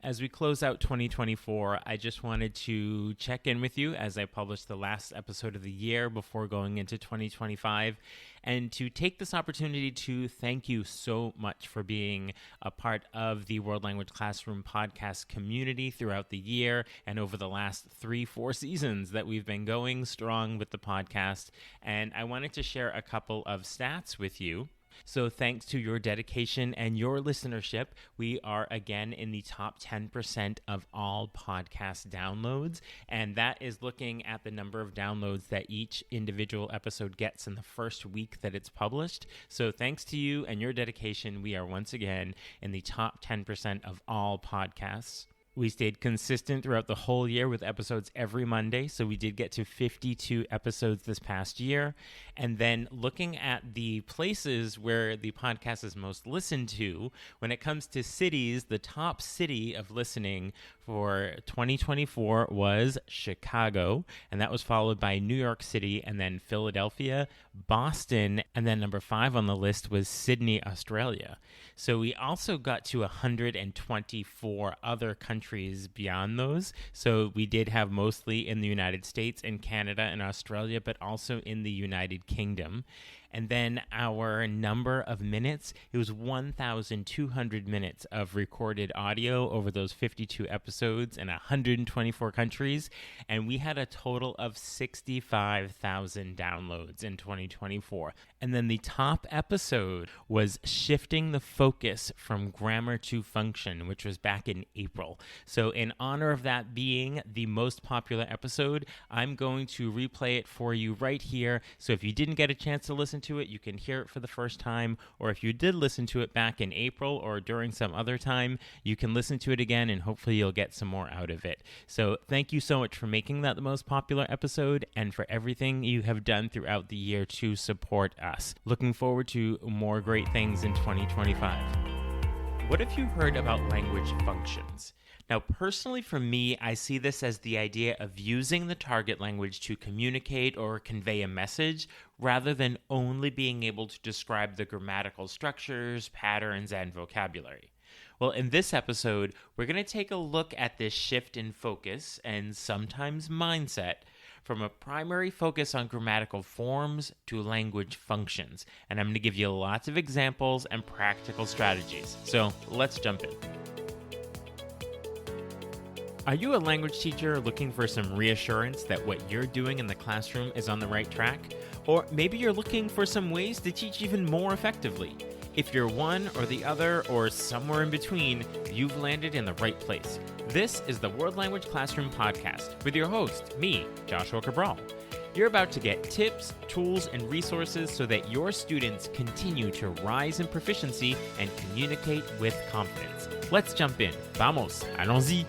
As we close out 2024, I just wanted to check in with you as I published the last episode of the year before going into 2025, and to take this opportunity to thank you so much for being a part of the World Language Classroom podcast community throughout the year and over the last 3-4 seasons that we've been going strong with the podcast. And I wanted to share a couple of stats with you. So thanks to your dedication and your listenership, we are again in the top 10% of all podcast downloads. And that is looking at the number of downloads that each individual episode gets in the first week that it's published. So thanks to you and your dedication, we are once again in the top 10% of all podcasts. We stayed consistent throughout the whole year with episodes every Monday, so we did get to 52 episodes this past year. And then looking at the places where the podcast is most listened to, when it comes to cities, the top city of listening for 2024 was Chicago, and that was followed by New York City, and then Philadelphia, Boston, and then number 5 on the list was Sydney, Australia. So we also got to 124 other countries beyond those. So we did have mostly in the United States and Canada and Australia, but also in the United Kingdom. And then our number of minutes, it was 1,200 minutes of recorded audio over those 52 episodes in 124 countries. And we had a total of 65,000 downloads in 2024. And then the top episode was Shifting the Focus from Grammar to Function, which was back in April. So in honor of that being the most popular episode, I'm going to replay it for you right here. So if you didn't get a chance to listen to it, you can hear it for the first time, or if you did listen to it back in April or during some other time, you can listen to it again and hopefully you'll get some more out of it. So thank you so much for making that the most popular episode and for everything you have done throughout the year to support us. Looking forward to more great things in 2025. What have you heard about language functions? Now, personally for me, I see this as the idea of using the target language to communicate or convey a message rather than only being able to describe the grammatical structures, patterns, and vocabulary. Well, in this episode, we're going to take a look at this shift in focus and sometimes mindset from a primary focus on grammatical forms to language functions. And I'm going to give you lots of examples and practical strategies. So let's jump in. Are you a language teacher looking for some reassurance that what you're doing in the classroom is on the right track? Or maybe you're looking for some ways to teach even more effectively. If you're one or the other or somewhere in between, you've landed in the right place. This is the World Language Classroom Podcast with your host, me, Joshua Cabral. You're about to get tips, tools, and resources so that your students continue to rise in proficiency and communicate with confidence. Let's jump in. Vamos, allons-y.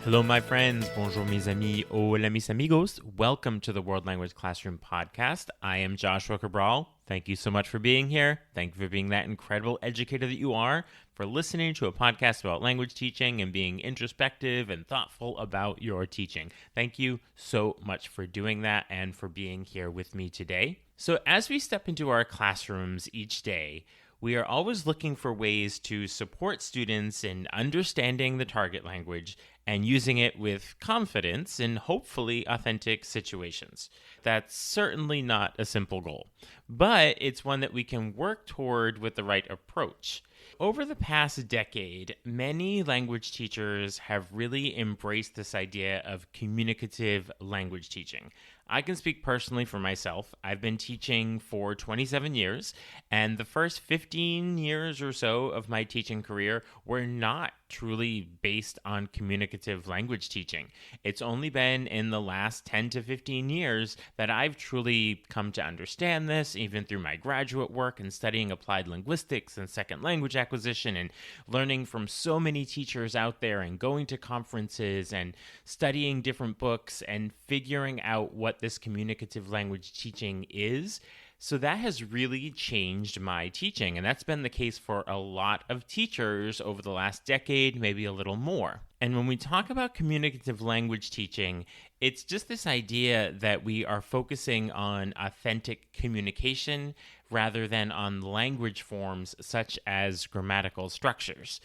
Hello, my friends. Bonjour, mes amis. Hola, mis amigos. Welcome to the World Language Classroom Podcast. I am Joshua Cabral. Thank you so much for being here. Thank you for being that incredible educator that you are, for listening to a podcast about language teaching and being introspective and thoughtful about your teaching. Thank you so much for doing that and for being here with me today. So as we step into our classrooms each day, we are always looking for ways to support students in understanding the target language and using it with confidence in hopefully authentic situations. That's certainly not a simple goal, but it's one that we can work toward with the right approach. Over the past decade, many language teachers have really embraced this idea of communicative language teaching. I can speak personally for myself. I've been teaching for 27 years, and the first 15 years or so of my teaching career were not truly based on communicative language teaching. It's only been in the last 10 to 15 years that I've truly come to understand this, even through my graduate work and studying applied linguistics and second language acquisition and learning from so many teachers out there and going to conferences and studying different books and figuring out what this communicative language teaching is. So that has really changed my teaching, and that's been the case for a lot of teachers over the last decade, maybe a little more. And when we talk about communicative language teaching, it's just this idea that we are focusing on authentic communication rather than on language forms such as grammatical structures.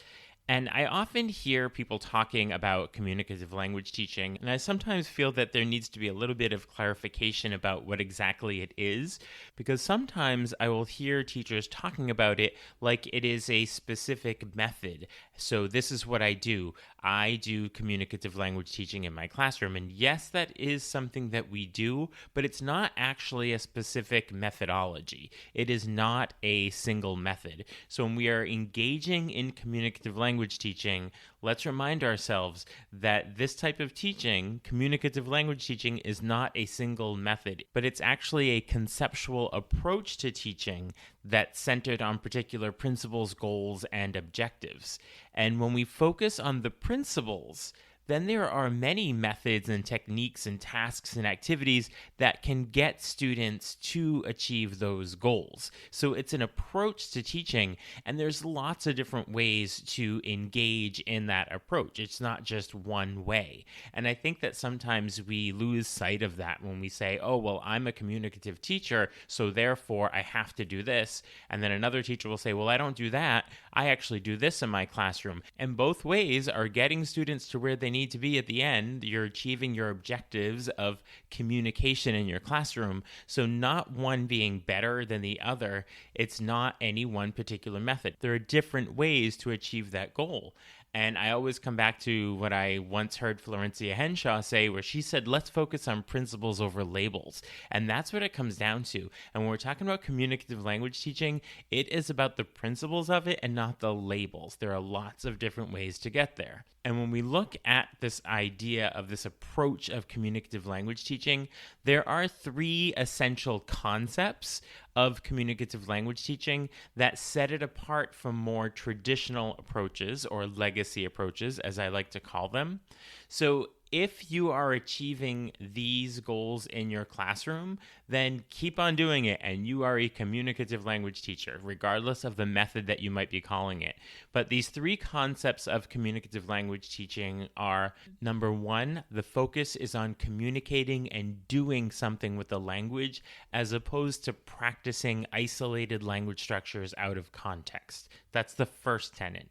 And I often hear people talking about communicative language teaching, and I sometimes feel that there needs to be a little bit of clarification about what exactly it is, because sometimes I will hear teachers talking about it like it is a specific method. So this is what I do. I do communicative language teaching in my classroom. And yes, that is something that we do, but it's not actually a specific methodology. It is not a single method. So when we are engaging in communicative language teaching, let's remind ourselves that this type of teaching, communicative language teaching, is not a single method, but it's actually a conceptual approach to teaching that's centered on particular principles, goals, and objectives. And when we focus on the principles, then there are many methods and techniques and tasks and activities that can get students to achieve those goals. So it's an approach to teaching, and there's lots of different ways to engage in that approach. It's not just one way. And I think that sometimes we lose sight of that when we say, oh, well, I'm a communicative teacher, so therefore I have to do this. And then another teacher will say, well, I don't do that. I actually do this in my classroom. And both ways are getting students to where they need to be at the end. You're achieving your objectives of communication in your classroom. So not one being better than the other. It's not any one particular method. There are different ways to achieve that goal. And I always come back to what I once heard Florencia Henshaw say, where she said, let's focus on principles over labels. And that's what it comes down to. And when we're talking about communicative language teaching, it is about the principles of it and not the labels. There are lots of different ways to get there. And when we look at this idea of this approach of communicative language teaching, there are three essential concepts of communicative language teaching that set it apart from more traditional approaches, or legacy approaches, as I like to call them. So if you are achieving these goals in your classroom, then keep on doing it, and you are a communicative language teacher, regardless of the method that you might be calling it. But these three concepts of communicative language teaching are, number one, the focus is on communicating and doing something with the language, as opposed to practicing isolated language structures out of context. That's the first tenet.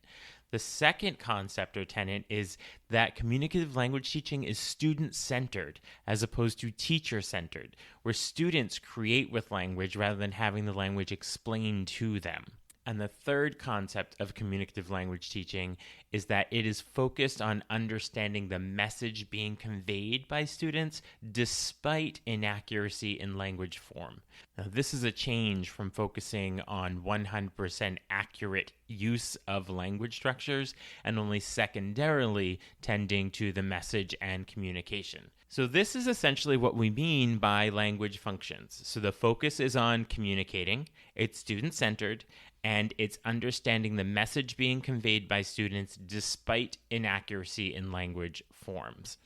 The second concept or tenet is that communicative language teaching is student-centered as opposed to teacher-centered, where students create with language rather than having the language explained to them. And the third concept of communicative language teaching is that it is focused on understanding the message being conveyed by students despite inaccuracy in language form. Now, this is a change from focusing on 100% accurate use of language structures and only secondarily tending to the message and communication. So this is essentially what we mean by language functions. So the focus is on communicating, it's student-centered, and it's understanding the message being conveyed by students despite inaccuracy in language forms.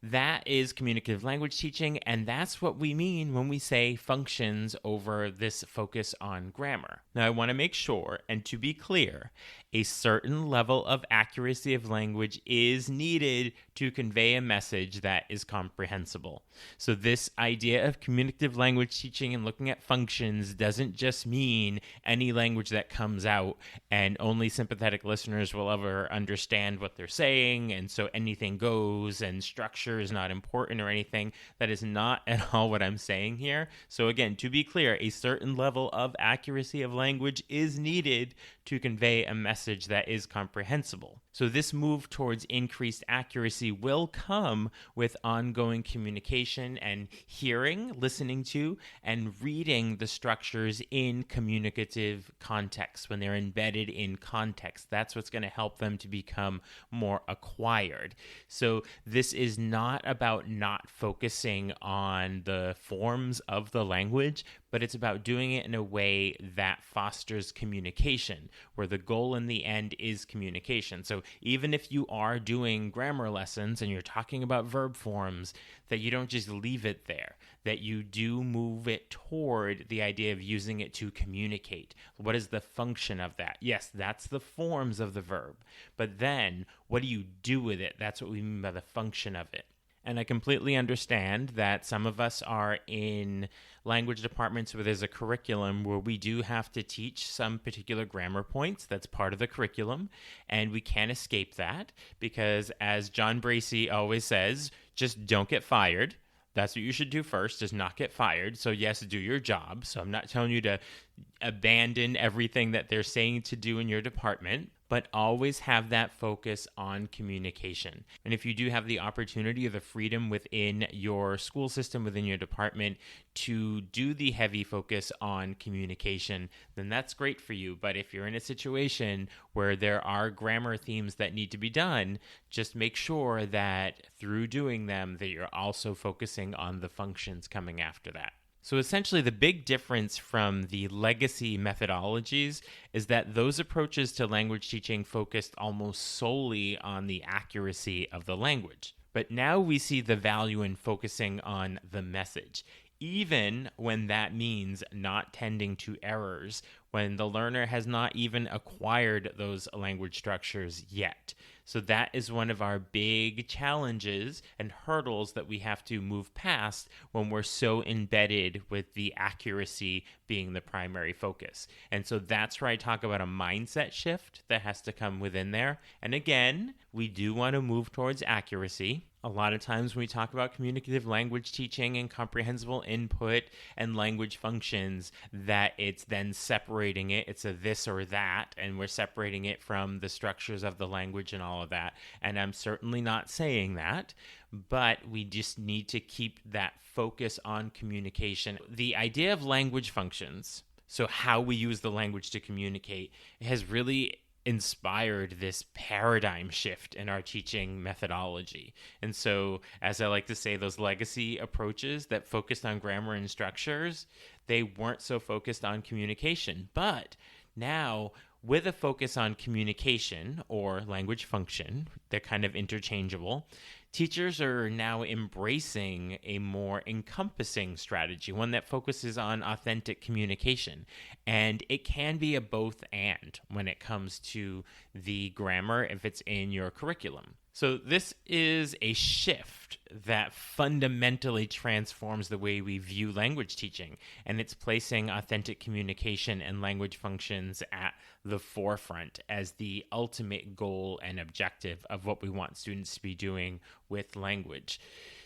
That is communicative language teaching, and that's what we mean when we say functions over this focus on grammar. Now, I want to make sure, and to be clear, a certain level of accuracy of language is needed to convey a message that is comprehensible. So this idea of communicative language teaching and looking at functions doesn't just mean any language that comes out and only sympathetic listeners will ever understand what they're saying, and so anything goes and structure is not important or anything. That is not at all what I'm saying here. So again, to be clear, a certain level of accuracy of language is needed to convey a message that is comprehensible. So this move towards increased accuracy will come with ongoing communication and hearing, listening to, and reading the structures in communicative context when they're embedded in context. That's what's going to help them to become more acquired. So this is not about not focusing on the forms of the language, but it's about doing it in a way that fosters communication, where the goal in the end is communication. So even if you are doing grammar lessons and you're talking about verb forms, that you don't just leave it there, that you do move it toward the idea of using it to communicate. What is the function of that? Yes, that's the forms of the verb, but then what do you do with it? That's what we mean by the function of it. And I completely understand that some of us are in language departments where there's a curriculum where we do have to teach some particular grammar points. That's part of the curriculum, and we can't escape that because, as John Bracey always says, just don't get fired. That's what you should do first, is not get fired. So yes, do your job. So I'm not telling you to abandon everything that they're saying to do in your department, but always have that focus on communication. And if you do have the opportunity or the freedom within your school system, within your department, to do the heavy focus on communication, then that's great for you. But if you're in a situation where there are grammar themes that need to be done, just make sure that through doing them, that you're also focusing on the functions coming after that. So essentially, the big difference from the legacy methodologies is that those approaches to language teaching focused almost solely on the accuracy of the language. But now we see the value in focusing on the message, even when that means not tending to errors, when the learner has not even acquired those language structures yet. So that is one of our big challenges and hurdles that we have to move past when we're so embedded with the accuracy being the primary focus. And so that's where I talk about a mindset shift that has to come within there. And again, we do want to move towards accuracy. A lot of times when we talk about communicative language teaching and comprehensible input and language functions, that it's then separating it. It's a this or that, and we're separating it from the structures of the language and all of that. And I'm certainly not saying that, but we just need to keep that focus on communication. The idea of language functions, so how we use the language to communicate, has really inspired this paradigm shift in our teaching methodology. And so, as I like to say, those legacy approaches that focused on grammar and structures, they weren't so focused on communication. But now, with a focus on communication or language function, they're kind of interchangeable. Teachers are now embracing a more encompassing strategy, one that focuses on authentic communication. And it can be a both and when it comes to the grammar if it's in your curriculum. So this is a shift that fundamentally transforms the way we view language teaching, and it's placing authentic communication and language functions at the forefront as the ultimate goal and objective of what we want students to be doing with language.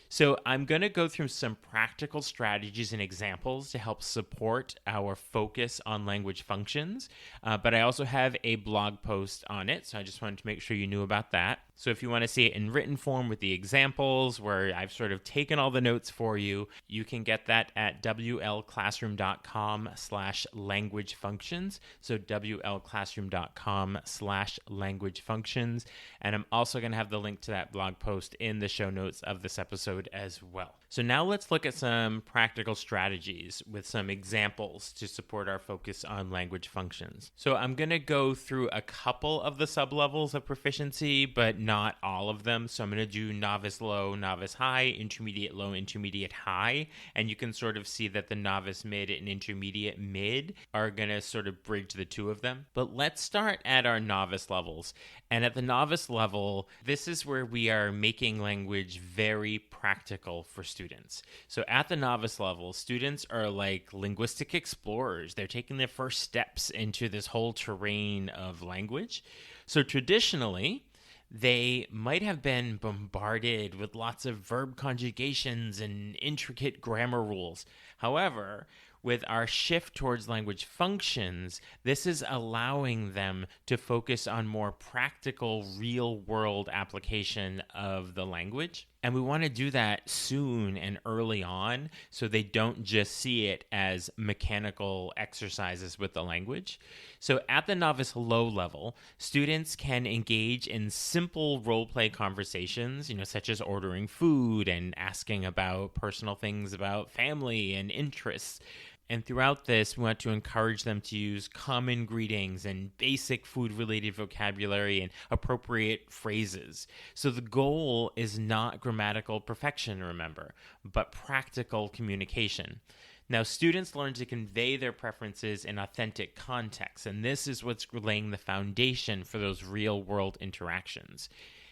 So I'm going to go through some practical strategies and examples to help support our focus on language functions, but I also have a blog post on it, so I just wanted to make sure you knew about that. So if you want to see it in written form with the examples where I've sort of taken all the notes for you, you can get that at wlclassroom.com/language functions. So wlclassroom.com/language functions. And I'm also going to have the link to that blog post in the show notes of this episode as well. So now let's look at some practical strategies with some examples to support our focus on language functions. So I'm going to go through a couple of the sublevels of proficiency, but not all of them. So I'm going to do novice low, novice high, intermediate low, intermediate high. And you can sort of see that the novice mid and intermediate mid are going to sort of bridge the two of them. But let's start at our novice levels. And at the novice level, this is where we are making language very practical for students. So at the novice level, students are like linguistic explorers. They're taking their first steps into this whole terrain of language. So traditionally, they might have been bombarded with lots of verb conjugations and intricate grammar rules. However, with our shift towards language functions, this is allowing them to focus on more practical, real-world application of the language. And we want to do that soon and early on so they don't just see it as mechanical exercises with the language. So at the novice low level, students can engage in simple role-play conversations, such as ordering food and asking about personal things about family and interests. And throughout this, we want to encourage them to use common greetings and basic food-related vocabulary and appropriate phrases. So the goal is not grammatical perfection, remember, but practical communication. Now, students learn to convey their preferences in authentic context, and this is what's laying the foundation for those real-world interactions.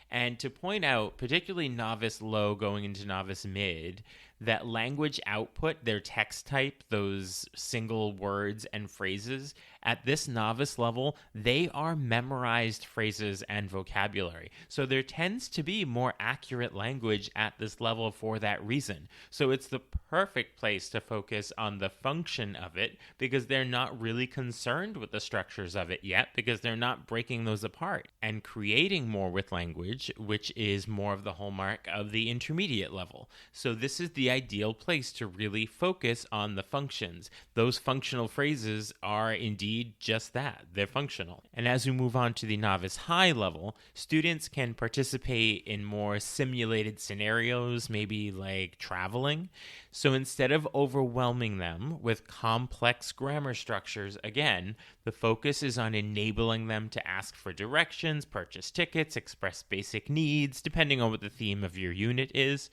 And to point out, particularly novice low going into novice mid, that language output, their text type, those single words and phrases, at this novice level, they are memorized phrases and vocabulary. So there tends to be more accurate language at this level for that reason. So it's the perfect place to focus on the function of it because they're not really concerned with the structures of it yet because they're not breaking those apart and creating more with language, which is more of the hallmark of the intermediate level. So this is the ideal place to really focus on the functions. Those functional phrases are indeed just that. They're functional. And as we move on to the novice high level, students can participate in more simulated scenarios, maybe like traveling. So instead of overwhelming them with complex grammar structures, again, the focus is on enabling them to ask for directions, purchase tickets, express basic needs, depending on what the theme of your unit is.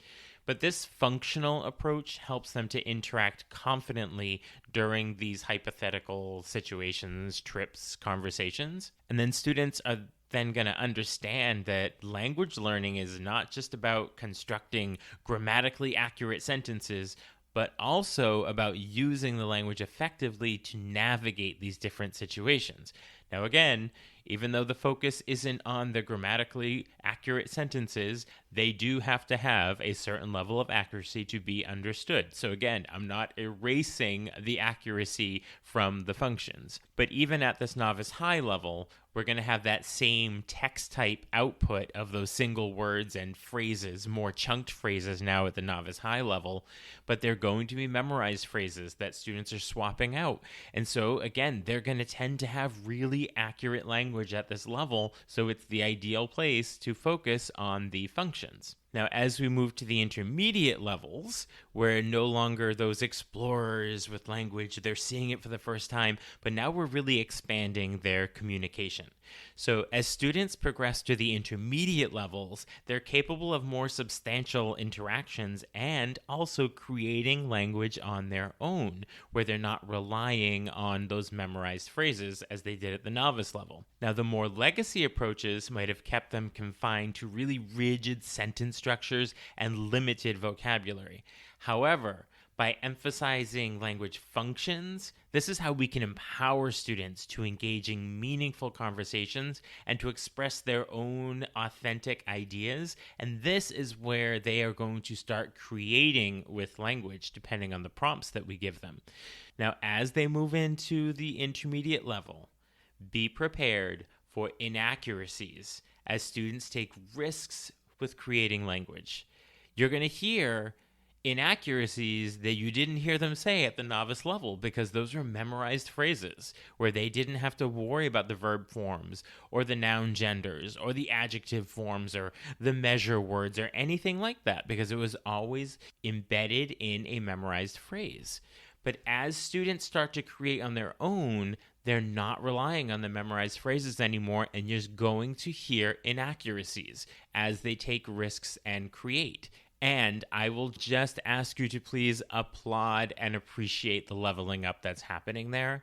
But this functional approach helps them to interact confidently during these hypothetical situations, trips, conversations. And then students are then going to understand that language learning is not just about constructing grammatically accurate sentences, but also about using the language effectively to navigate these different situations. Now, again, even though the focus isn't on the grammatically accurate sentences, they do have to have a certain level of accuracy to be understood. So again, I'm not erasing the accuracy from the functions. But even at this novice high level, we're going to have that same text type output of those single words and phrases, more chunked phrases now at the novice high level, but they're going to be memorized phrases that students are swapping out. And so again, they're going to tend to have really accurate language at this level, so it's the ideal place to focus on the functions. Now, as we move to the intermediate levels, we're no longer those explorers with language, they're seeing it for the first time, but now we're really expanding their communication. So as students progress to the intermediate levels, they're capable of more substantial interactions and also creating language on their own, where they're not relying on those memorized phrases as they did at the novice level. Now, the more legacy approaches might have kept them confined to really rigid sentence structures and limited vocabulary. However, by emphasizing language functions, this is how we can empower students to engage in meaningful conversations and to express their own authentic ideas. And this is where they are going to start creating with language, depending on the prompts that we give them. Now, as they move into the intermediate level, be prepared for inaccuracies as students take risks with creating language. You're going to hear inaccuracies that you didn't hear them say at the novice level because those are memorized phrases where they didn't have to worry about the verb forms or the noun genders or the adjective forms or the measure words or anything like that because it was always embedded in a memorized phrase. But as students start to create on their own, they're not relying on the memorized phrases anymore, and you're going to hear inaccuracies as they take risks and create. And I will just ask you to please applaud and appreciate the leveling up that's happening there.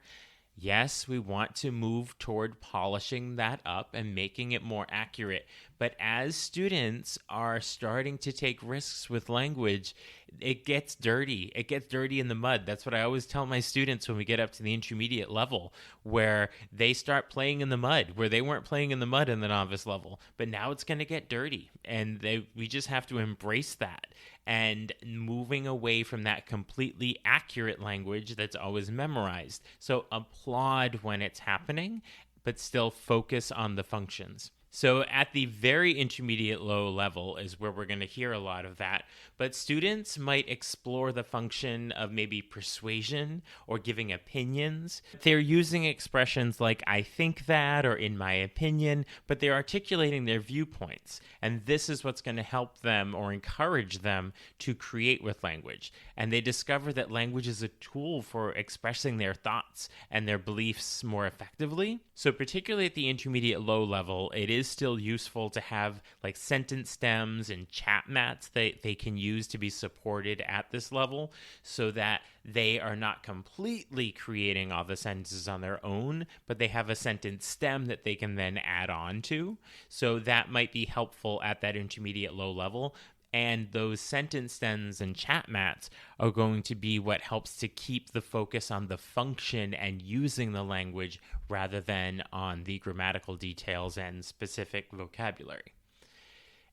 Yes, we want to move toward polishing that up and making it more accurate. But as students are starting to take risks with language, it gets dirty. It gets dirty in the mud. That's what I always tell my students when we get up to the intermediate level, where they start playing in the mud, where they weren't playing in the mud in the novice level. But now it's going to get dirty, and we just have to embrace that. And moving away from that completely accurate language that's always memorized. So applaud when it's happening, but still focus on the functions. So at the very intermediate low level is where we're going to hear a lot of that. But students might explore the function of maybe persuasion or giving opinions. They're using expressions like I think that or in my opinion, but they're articulating their viewpoints. And this is what's going to help them or encourage them to create with language. And they discover that language is a tool for expressing their thoughts and their beliefs more effectively. So particularly at the intermediate low level, it is still useful to have like sentence stems and chat mats that they can use to be supported at this level so that they are not completely creating all the sentences on their own, but they have a sentence stem that they can then add on to. So that might be helpful at that intermediate low level. And those sentence stems and chat mats are going to be what helps to keep the focus on the function and using the language rather than on the grammatical details and specific vocabulary.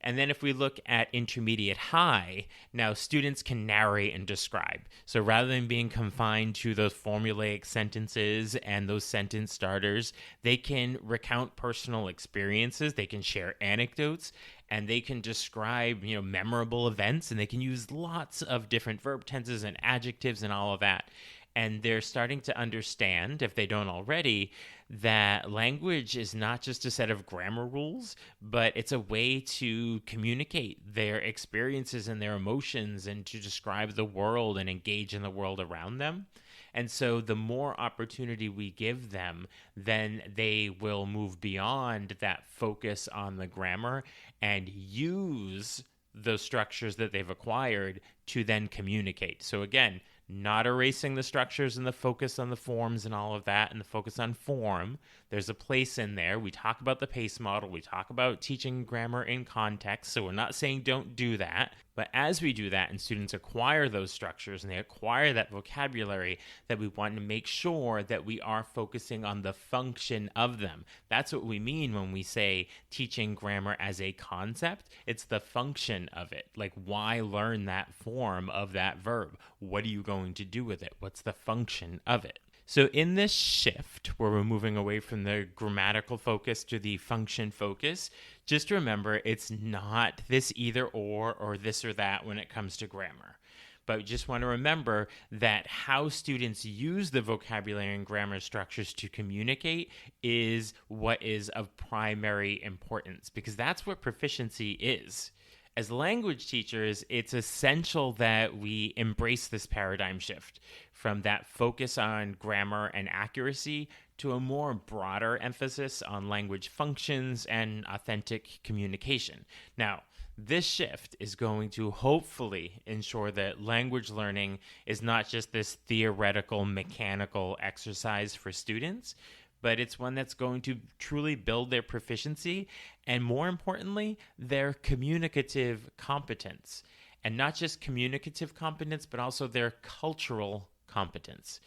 And then if we look at intermediate high, now students can narrate and describe. So rather than being confined to those formulaic sentences and those sentence starters, they can recount personal experiences, they can share anecdotes, and they can describe, memorable events, and they can use lots of different verb tenses and adjectives and all of that. And they're starting to understand, if they don't already, that language is not just a set of grammar rules, but it's a way to communicate their experiences and their emotions and to describe the world and engage in the world around them. And so the more opportunity we give them, then they will move beyond that focus on the grammar and use the structures that they've acquired to then communicate. So again, not erasing the structures and the focus on the forms and all of that and the focus on form. There's a place in there. We talk about the PACE model. We talk about teaching grammar in context. So we're not saying don't do that. But as we do that and students acquire those structures and they acquire that vocabulary, that we want to make sure that we are focusing on the function of them. That's what we mean when we say teaching grammar as a concept. It's the function of it. Like, why learn that form of that verb? What are you going to do with it? What's the function of it? So in this shift where we're moving away from the grammatical focus to the function focus, just remember it's not this either or this or that when it comes to grammar. But we just want to remember that how students use the vocabulary and grammar structures to communicate is what is of primary importance, because that's what proficiency is. As language teachers, it's essential that we embrace this paradigm shift from that focus on grammar and accuracy to a more broader emphasis on language functions and authentic communication. Now, this shift is going to hopefully ensure that language learning is not just this theoretical, mechanical exercise for students, but it's one that's going to truly build their proficiency and, more importantly, their communicative competence. And not just communicative competence, but also their cultural competence.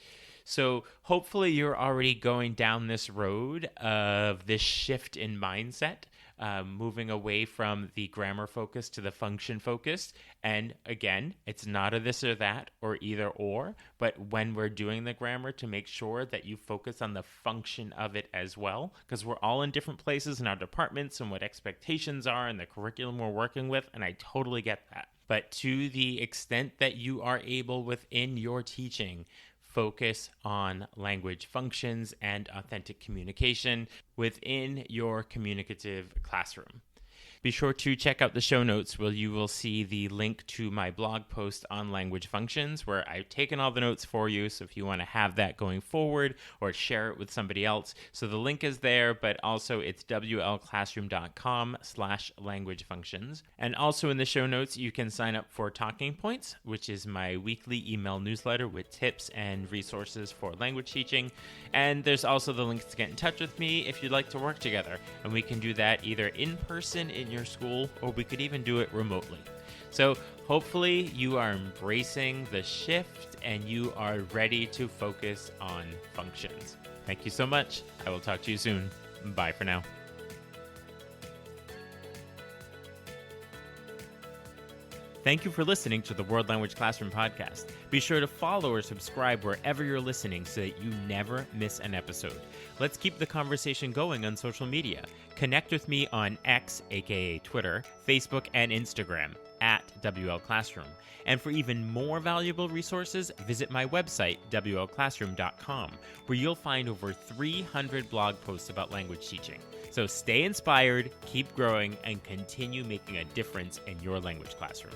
So hopefully you're already going down this road of this shift in mindset, moving away from the grammar focus to the function focus. And again, it's not a this or that or either or, but when we're doing the grammar, to make sure that you focus on the function of it as well, because we're all in different places in our departments and what expectations are and the curriculum we're working with, and I totally get that. But to the extent that you are able within your teaching, focus on language functions and authentic communication within your communicative classroom. Be sure to check out the show notes where you will see the link to my blog post on language functions, where I've taken all the notes for you. So if you want to have that going forward or share it with somebody else. So the link is there, but also it's wlclassroom.com/language functions. And also in the show notes, you can sign up for Talking Points, which is my weekly email newsletter with tips and resources for language teaching. And there's also the links to get in touch with me if you'd like to work together. And we can do that either in person in your school, or we could even do it remotely. So hopefully you are embracing the shift and you are ready to focus on functions. Thank you so much. I will talk to you soon. Bye for now. Thank you for listening to the World Language Classroom podcast. Be sure to follow or subscribe wherever you're listening so that you never miss an episode. Let's keep the conversation going on social media. Connect with me on X, aka Twitter, Facebook, and Instagram at WL Classroom. And for even more valuable resources, visit my website, WLClassroom.com, where you'll find over 300 blog posts about language teaching. So stay inspired, keep growing, and continue making a difference in your language classroom.